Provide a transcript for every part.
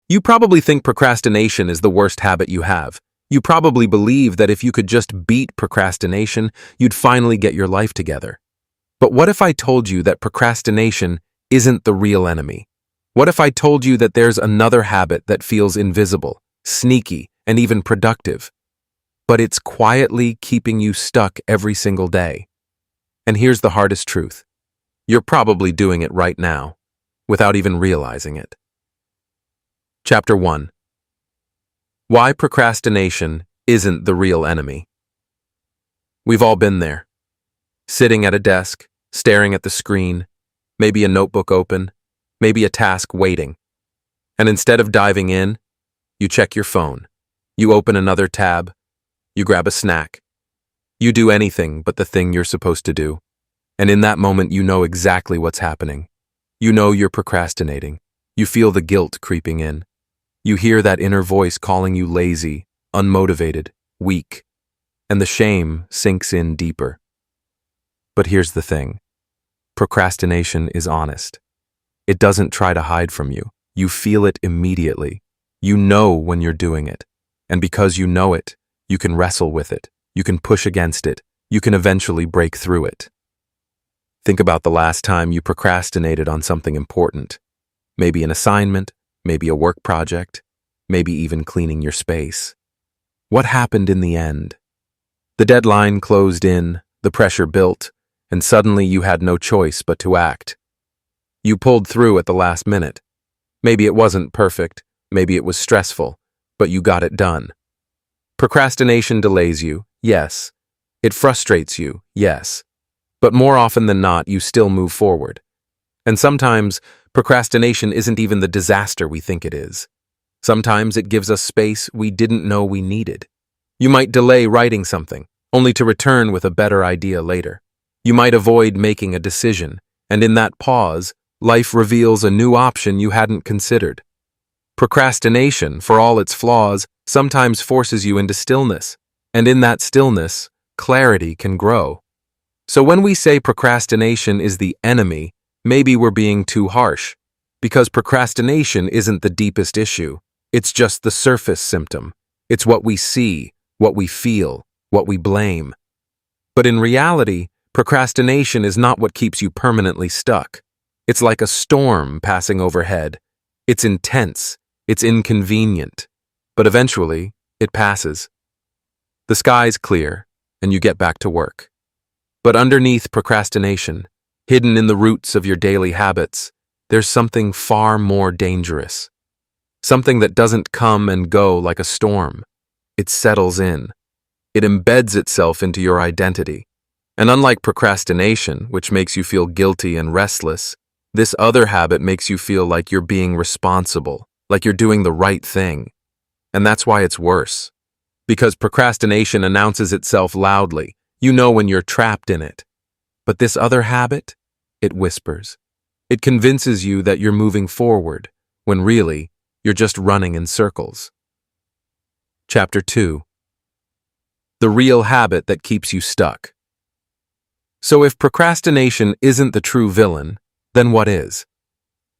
You probably think procrastination is the worst habit you have. You probably believe that if you could just beat procrastination, you'd finally get your life together. But what if I told you that procrastination isn't the real enemy? What if I told you that there's another habit that feels invisible, sneaky, and even productive, but it's quietly keeping you stuck every single day? And here's the hardest truth. You're probably doing it right now, without even realizing it. Chapter 1. Why procrastination isn't the real enemy. We've all been there. Sitting at a desk, staring at the screen, maybe a notebook open, maybe a task waiting. And instead of diving in, you check your phone. You open another tab. You grab a snack. You do anything but the thing you're supposed to do. And in that moment, you know exactly what's happening. You know you're procrastinating. You feel the guilt creeping in. You hear that inner voice calling you lazy, unmotivated, weak. And the shame sinks in deeper. But here's the thing. Procrastination is honest. It doesn't try to hide from you. You feel it immediately. You know when you're doing it. And because you know it, you can wrestle with it. You can push against it. You can eventually break through it. Think about the last time you procrastinated on something important. Maybe an assignment, maybe a work project, maybe even cleaning your space. What happened in the end? The deadline closed in, the pressure built, and suddenly you had no choice but to act. You pulled through at the last minute. Maybe it wasn't perfect, maybe it was stressful, but you got it done. Procrastination delays you, yes. It frustrates you, yes. But more often than not, you still move forward. And sometimes, procrastination isn't even the disaster we think it is. Sometimes it gives us space we didn't know we needed. You might delay writing something, only to return with a better idea later. You might avoid making a decision, and in that pause, life reveals a new option you hadn't considered. Procrastination, for all its flaws, sometimes forces you into stillness, and in that stillness, clarity can grow. So when we say procrastination is the enemy, maybe we're being too harsh, because procrastination isn't the deepest issue. It's just the surface symptom. It's what we see, what we feel, what we blame. But in reality, procrastination is not what keeps you permanently stuck. It's like a storm passing overhead. It's intense, it's inconvenient, but eventually, it passes. The sky's clear, and you get back to work. But underneath procrastination, hidden in the roots of your daily habits, there's something far more dangerous. Something that doesn't come and go like a storm. It settles in. It embeds itself into your identity. And unlike procrastination, which makes you feel guilty and restless, this other habit makes you feel like you're being responsible, like you're doing the right thing. And that's why it's worse. Because procrastination announces itself loudly. You know when you're trapped in it. But this other habit, it whispers. It convinces you that you're moving forward, when really, you're just running in circles. Chapter 2. The real habit that keeps you stuck. So if procrastination isn't the true villain, then what is?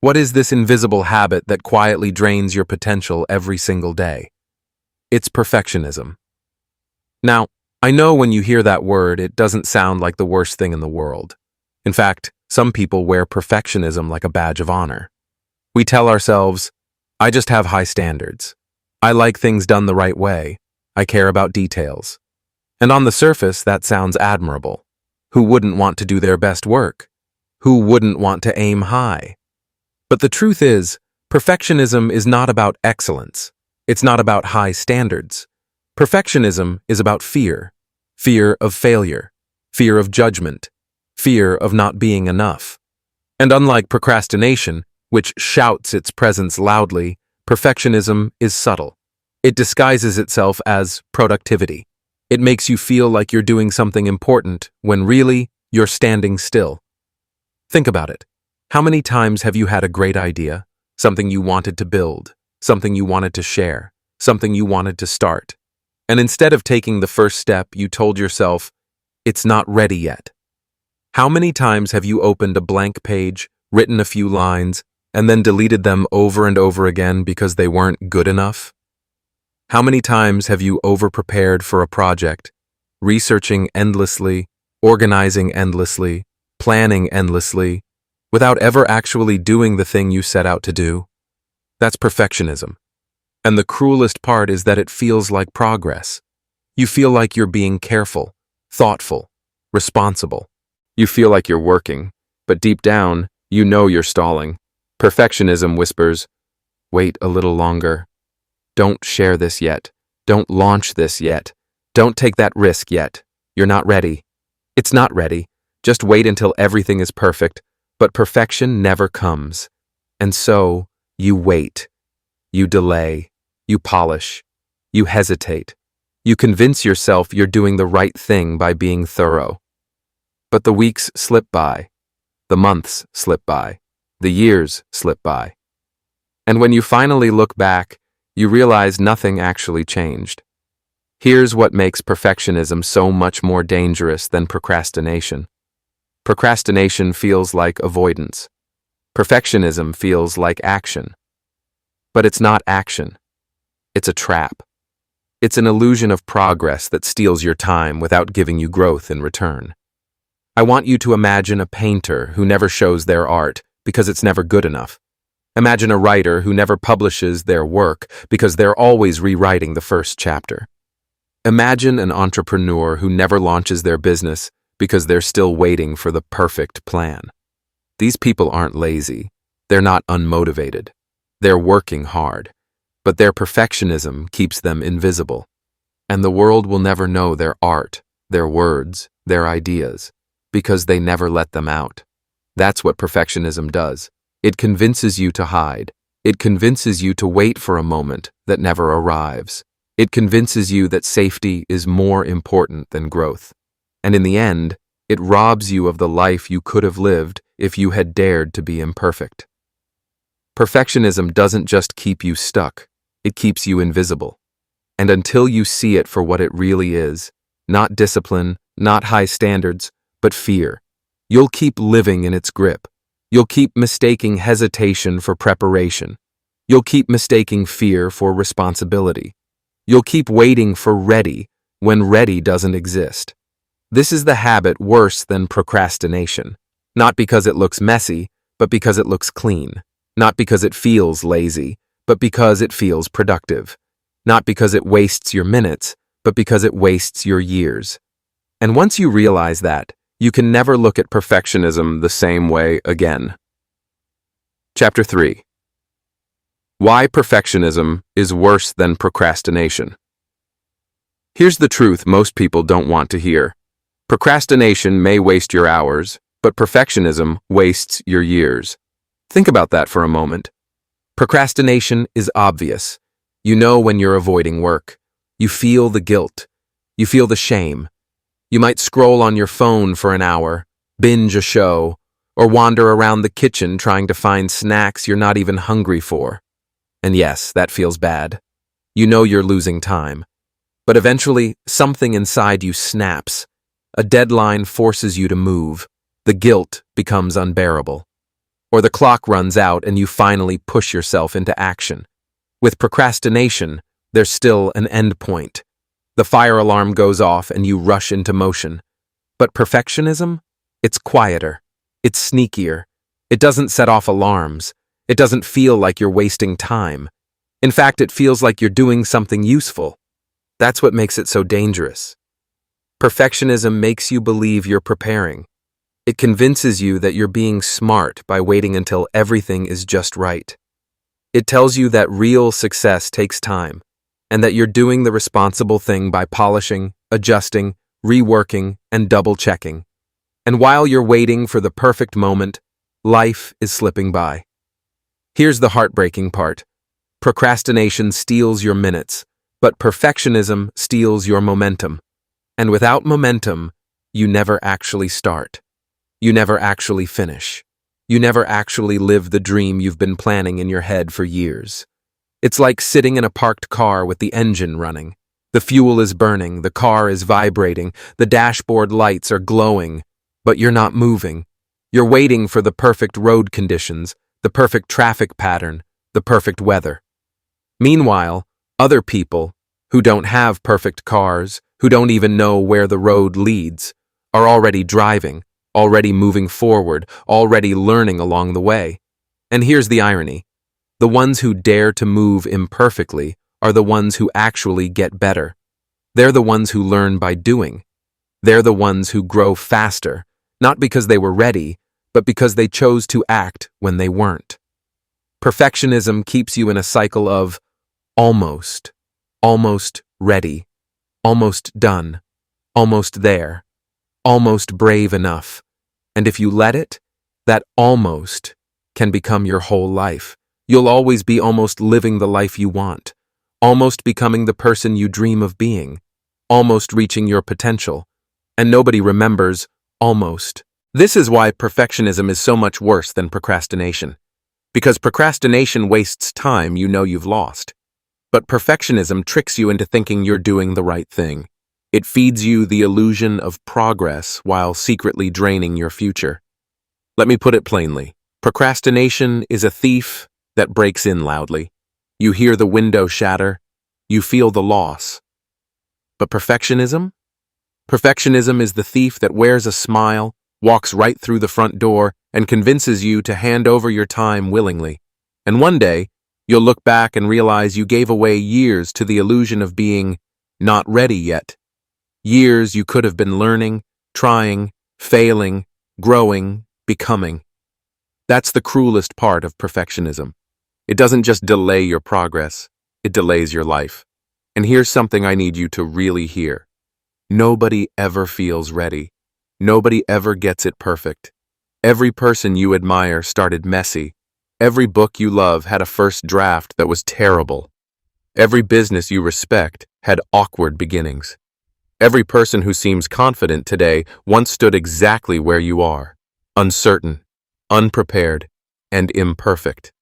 What is this invisible habit that quietly drains your potential every single day? It's perfectionism. Now, I know when you hear that word, it doesn't sound like the worst thing in the world. In fact, some people wear perfectionism like a badge of honor. We tell ourselves, I just have high standards. I like things done the right way. I care about details. And on the surface, that sounds admirable. Who wouldn't want to do their best work? Who wouldn't want to aim high? But the truth is, perfectionism is not about excellence. It's not about high standards. Perfectionism is about fear. Fear of failure. Fear of judgment. Fear of not being enough. And unlike procrastination, which shouts its presence loudly, perfectionism is subtle. It disguises itself as productivity. It makes you feel like you're doing something important when really, you're standing still. Think about it. How many times have you had a great idea, something you wanted to build, something you wanted to share, something you wanted to start, and instead of taking the first step, you told yourself, it's not ready yet? How many times have you opened a blank page, written a few lines, and then deleted them over and over again because they weren't good enough? How many times have you overprepared for a project, researching endlessly, organizing endlessly, planning endlessly, without ever actually doing the thing you set out to do? That's perfectionism. And the cruelest part is that it feels like progress. You feel like you're being careful, thoughtful, responsible. You feel like you're working, but deep down, you know you're stalling. Perfectionism whispers, "Wait a little longer. Don't share this yet. Don't launch this yet. Don't take that risk yet. You're not ready." It's not ready. Just wait until everything is perfect. But perfection never comes. And so, you wait. You delay. You polish. You hesitate. You convince yourself you're doing the right thing by being thorough. But the weeks slip by. The months slip by. The years slip by. And when you finally look back, you realize nothing actually changed. Here's what makes perfectionism so much more dangerous than procrastination. Procrastination feels like avoidance. Perfectionism feels like action. But it's not action. It's a trap. It's an illusion of progress that steals your time without giving you growth in return. I want you to imagine a painter who never shows their art because it's never good enough. Imagine a writer who never publishes their work because they're always rewriting the first chapter. Imagine an entrepreneur who never launches their business because they're still waiting for the perfect plan. These people aren't lazy. They're not unmotivated. They're working hard. But their perfectionism keeps them invisible. And the world will never know their art, their words, their ideas, because they never let them out. That's what perfectionism does. It convinces you to hide. It convinces you to wait for a moment that never arrives. It convinces you that safety is more important than growth. And in the end, it robs you of the life you could have lived if you had dared to be imperfect. Perfectionism doesn't just keep you stuck, it keeps you invisible. And until you see it for what it really is, not discipline, not high standards, but fear, you'll keep living in its grip. You'll keep mistaking hesitation for preparation. You'll keep mistaking fear for responsibility. You'll keep waiting for ready when ready doesn't exist. This is the habit worse than procrastination. Not because it looks messy, but because it looks clean. Not because it feels lazy, but because it feels productive. Not because it wastes your minutes, but because it wastes your years. And once you realize that, you can never look at perfectionism the same way again. Chapter 3. Why perfectionism is worse than procrastination. Here's the truth most people don't want to hear. Procrastination may waste your hours, but perfectionism wastes your years. Think about that for a moment. Procrastination is obvious. You know when you're avoiding work. You feel the guilt. You feel the shame. You might scroll on your phone for an hour, binge a show, or wander around the kitchen trying to find snacks you're not even hungry for. And yes, that feels bad. You know you're losing time. But eventually, something inside you snaps. A deadline forces you to move. The guilt becomes unbearable. Or the clock runs out and you finally push yourself into action. With procrastination, there's still an end point. The fire alarm goes off and you rush into motion. But perfectionism? It's quieter. It's sneakier. It doesn't set off alarms. It doesn't feel like you're wasting time. In fact, it feels like you're doing something useful. That's what makes it so dangerous. Perfectionism makes you believe you're preparing. It convinces you that you're being smart by waiting until everything is just right. It tells you that real success takes time, and that you're doing the responsible thing by polishing, adjusting, reworking, and double-checking. And while you're waiting for the perfect moment, life is slipping by. Here's the heartbreaking part. Procrastination steals your minutes, but perfectionism steals your momentum. And without momentum, you never actually start. You never actually finish. You never actually live the dream you've been planning in your head for years. It's like sitting in a parked car with the engine running. The fuel is burning, the car is vibrating, the dashboard lights are glowing, but you're not moving. You're waiting for the perfect road conditions, the perfect traffic pattern, the perfect weather. Meanwhile, other people, who don't have perfect cars, who don't even know where the road leads, are already driving, already moving forward, already learning along the way. And here's the irony. The ones who dare to move imperfectly are the ones who actually get better. They're the ones who learn by doing. They're the ones who grow faster, not because they were ready, but because they chose to act when they weren't. Perfectionism keeps you in a cycle of almost, almost ready, almost done, almost there, almost brave enough. And if you let it, that almost can become your whole life. You'll always be almost living the life you want, almost becoming the person you dream of being, almost reaching your potential. And nobody remembers almost. This is why perfectionism is so much worse than procrastination. Because procrastination wastes time you know you've lost. But perfectionism tricks you into thinking you're doing the right thing. It feeds you the illusion of progress while secretly draining your future. Let me put it plainly. Procrastination is a thief that breaks in loudly. You hear the window shatter. You feel the loss. But perfectionism? Perfectionism is the thief that wears a smile, walks right through the front door, and convinces you to hand over your time willingly. And one day, you'll look back and realize you gave away years to the illusion of being not ready yet. Years you could have been learning, trying, failing, growing, becoming. That's the cruelest part of perfectionism. It doesn't just delay your progress, it delays your life. And here's something I need you to really hear. Nobody ever feels ready. Nobody ever gets it perfect. Every person you admire started messy. Every book you love had a first draft that was terrible. Every business you respect had awkward beginnings. Every person who seems confident today once stood exactly where you are, uncertain, unprepared, and imperfect.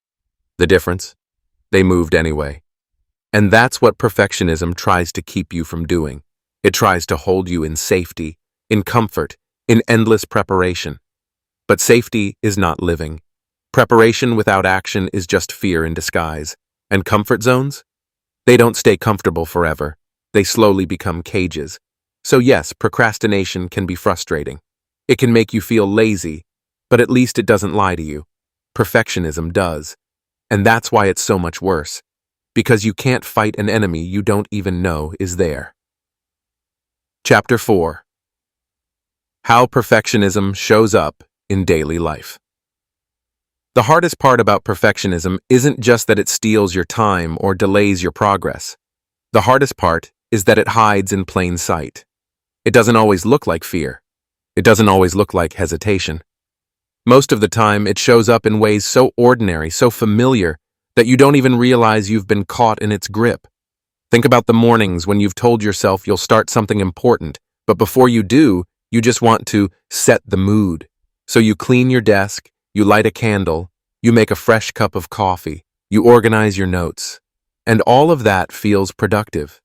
The difference? They moved anyway. And that's what perfectionism tries to keep you from doing. It tries to hold you in safety, in comfort, in endless preparation. But safety is not living. Preparation without action is just fear in disguise. And comfort zones? They don't stay comfortable forever. They slowly become cages. So yes, procrastination can be frustrating. It can make you feel lazy, but at least it doesn't lie to you. Perfectionism does. And that's why it's so much worse. Because you can't fight an enemy you don't even know is there. Chapter 4. How perfectionism shows up in daily life. The hardest part about perfectionism isn't just that it steals your time or delays your progress. The hardest part is that it hides in plain sight. It doesn't always look like fear. It doesn't always look like hesitation. Most of the time, it shows up in ways so ordinary, so familiar, that you don't even realize you've been caught in its grip. Think about the mornings when you've told yourself you'll start something important, but before you do, you just want to set the mood. So you clean your desk, you light a candle, you make a fresh cup of coffee, you organize your notes, and all of that feels productive.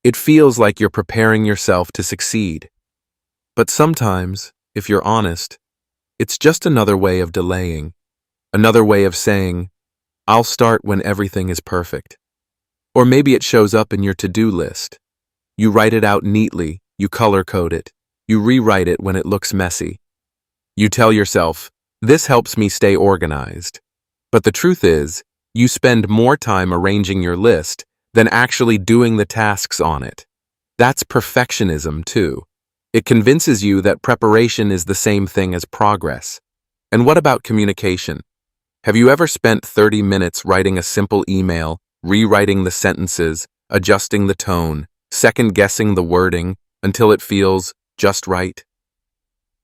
It feels like you're preparing yourself to succeed. But sometimes, if you're honest, it's just another way of delaying, another way of saying, I'll start when everything is perfect. Or maybe it shows up in your to-do list. You write it out neatly, you color-code it, you rewrite it when it looks messy. You tell yourself, this helps me stay organized. But the truth is, you spend more time arranging your list than actually doing the tasks on it. That's perfectionism, too. It convinces you that preparation is the same thing as progress. And what about communication? Have you ever spent 30 minutes writing a simple email, rewriting the sentences, adjusting the tone, second-guessing the wording until it feels just right?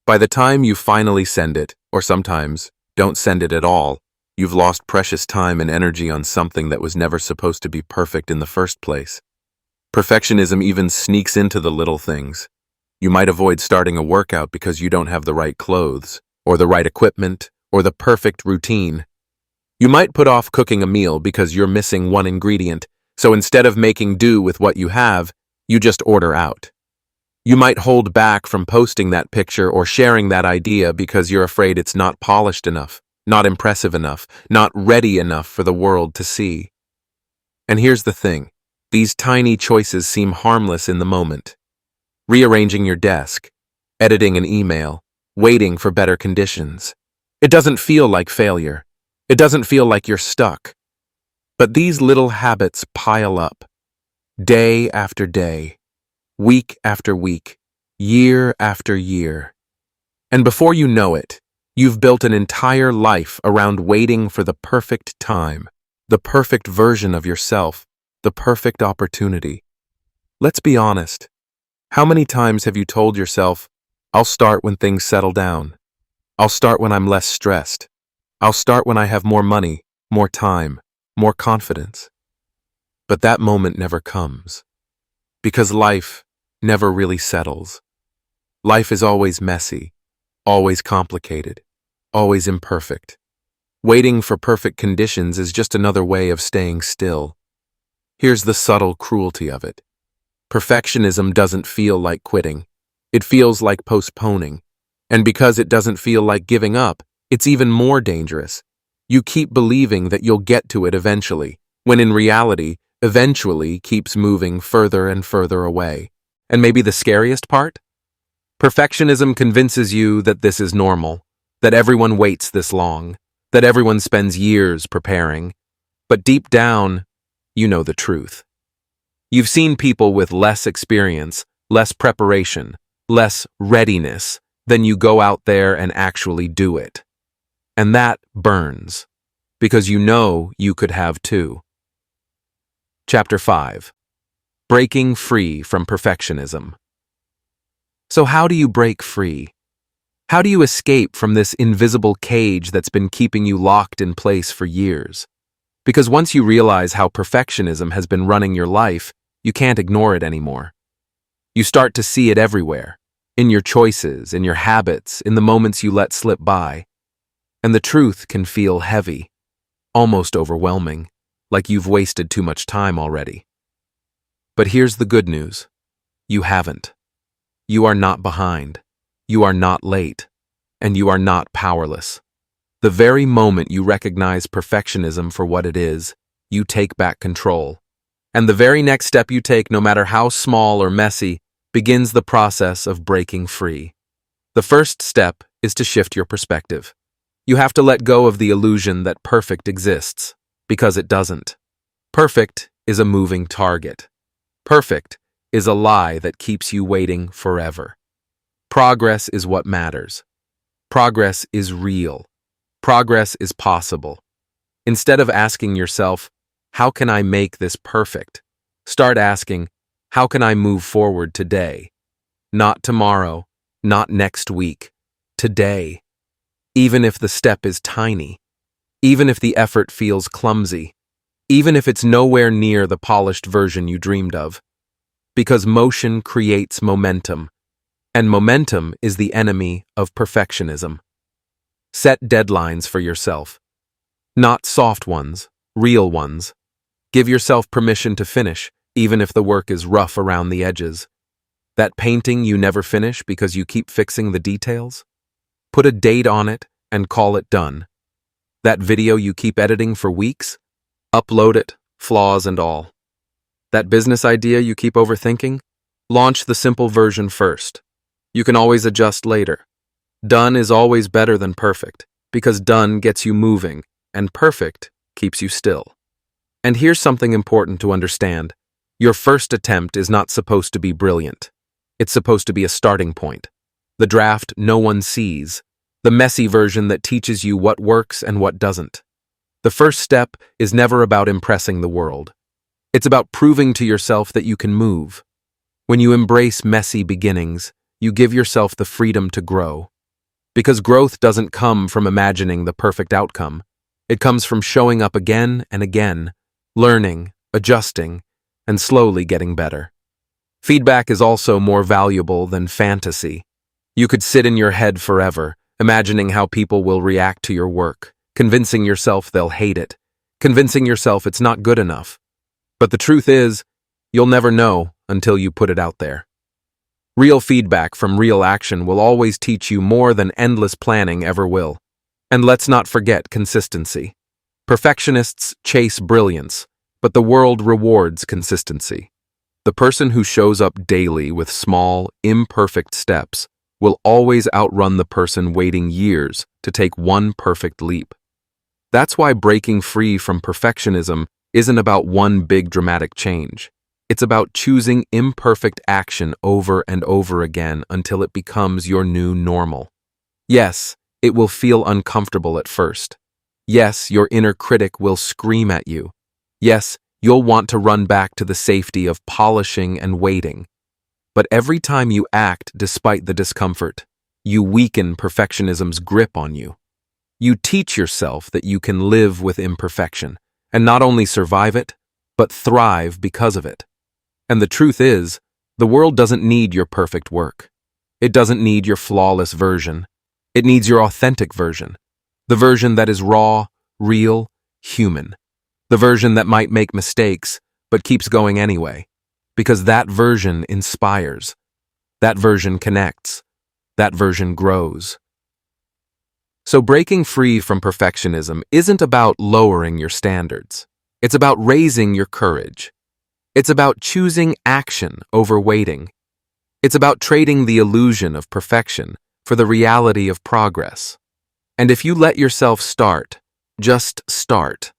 By the time you finally send it, or sometimes don't send it at all, you've lost precious time and energy on something that was never supposed to be perfect in the first place. Perfectionism even sneaks into the little things. You might avoid starting a workout because you don't have the right clothes, or the right equipment, or the perfect routine. You might put off cooking a meal because you're missing one ingredient, so instead of making do with what you have, you just order out. You might hold back from posting that picture or sharing that idea because you're afraid it's not polished enough, not impressive enough, not ready enough for the world to see. And here's the thing. These tiny choices seem harmless in the moment. Rearranging your desk, editing an email, waiting for better conditions. It doesn't feel like failure. It doesn't feel like you're stuck. But these little habits pile up. Day after day, week after week, year after year. And before you know it, you've built an entire life around waiting for the perfect time, the perfect version of yourself, the perfect opportunity. Let's be honest. How many times have you told yourself, I'll start when things settle down. I'll start when I'm less stressed. I'll start when I have more money, more time, more confidence. But that moment never comes. Because life never really settles. Life is always messy, always complicated, always imperfect. Waiting for perfect conditions is just another way of staying still. Here's the subtle cruelty of it. Perfectionism doesn't feel like quitting. It feels like postponing. And because it doesn't feel like giving up, it's even more dangerous. You keep believing that you'll get to it eventually, when in reality, eventually keeps moving further and further away. And maybe the scariest part? Perfectionism convinces you that this is normal, that everyone waits this long, that everyone spends years preparing. But deep down, you know the truth. You've seen people with less experience, less preparation, less readiness, than you go out there and actually do it. And that burns, because you know you could have too. Chapter 5. Breaking Free from Perfectionism. So how do you break free? How do you escape from this invisible cage that's been keeping you locked in place for years? Because once you realize how perfectionism has been running your life, you can't ignore it anymore. You start to see it everywhere, in your choices, in your habits, in the moments you let slip by. And the truth can feel heavy, almost overwhelming, like you've wasted too much time already. But here's the good news. You haven't. You are not behind. You are not late. And you are not powerless. The very moment you recognize perfectionism for what it is, you take back control. And the very next step you take, no matter how small or messy, begins the process of breaking free. The first step is to shift your perspective. You have to let go of the illusion that perfect exists, because it doesn't. Perfect is a moving target. Perfect is a lie that keeps you waiting forever. Progress is what matters. Progress is real. Progress is possible. Instead of asking yourself, how can I make this perfect? Start asking, how can I move forward today? Not tomorrow, not next week, today. Even if the step is tiny, even if the effort feels clumsy, even if it's nowhere near the polished version you dreamed of. Because motion creates momentum, and momentum is the enemy of perfectionism. Set deadlines for yourself. Not soft ones, real ones. Give yourself permission to finish, even if the work is rough around the edges. That painting you never finish because you keep fixing the details? Put a date on it and call it done. That video you keep editing for weeks? Upload it, flaws and all. That business idea you keep overthinking? Launch the simple version first. You can always adjust later. Done is always better than perfect, because done gets you moving, and perfect keeps you still. And here's something important to understand. Your first attempt is not supposed to be brilliant. It's supposed to be a starting point. The draft no one sees. The messy version that teaches you what works and what doesn't. The first step is never about impressing the world. It's about proving to yourself that you can move. When you embrace messy beginnings, you give yourself the freedom to grow. Because growth doesn't come from imagining the perfect outcome. It comes from showing up again and again, learning, adjusting, and slowly getting better. Feedback is also more valuable than fantasy. You could sit in your head forever, imagining how people will react to your work, convincing yourself they'll hate it, convincing yourself it's not good enough. But the truth is, you'll never know until you put it out there. Real feedback from real action will always teach you more than endless planning ever will. And let's not forget consistency. Perfectionists chase brilliance, but the world rewards consistency. The person who shows up daily with small, imperfect steps will always outrun the person waiting years to take one perfect leap. That's why breaking free from perfectionism isn't about one big dramatic change. It's about choosing imperfect action over and over again until it becomes your new normal. Yes, it will feel uncomfortable at first. Yes, your inner critic will scream at you. Yes, you'll want to run back to the safety of polishing and waiting. But every time you act despite the discomfort, you weaken perfectionism's grip on you. You teach yourself that you can live with imperfection, and not only survive it, but thrive because of it. And the truth is, the world doesn't need your perfect work. It doesn't need your flawless version. It needs your authentic version. The version that is raw, real, human. The version that might make mistakes, but keeps going anyway. Because that version inspires. That version connects. That version grows. So breaking free from perfectionism isn't about lowering your standards. It's about raising your courage. It's about choosing action over waiting. It's about trading the illusion of perfection for the reality of progress. And if you let yourself start, just start,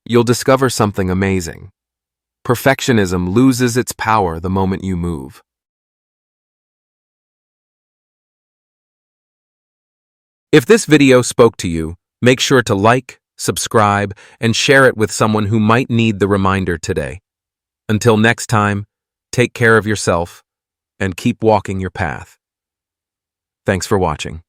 you'll discover something amazing. Perfectionism loses its power the moment you move. If this video spoke to you, make sure to like, subscribe, and share it with someone who might need the reminder today. Until next time, take care of yourself and keep walking your path. Thanks for watching.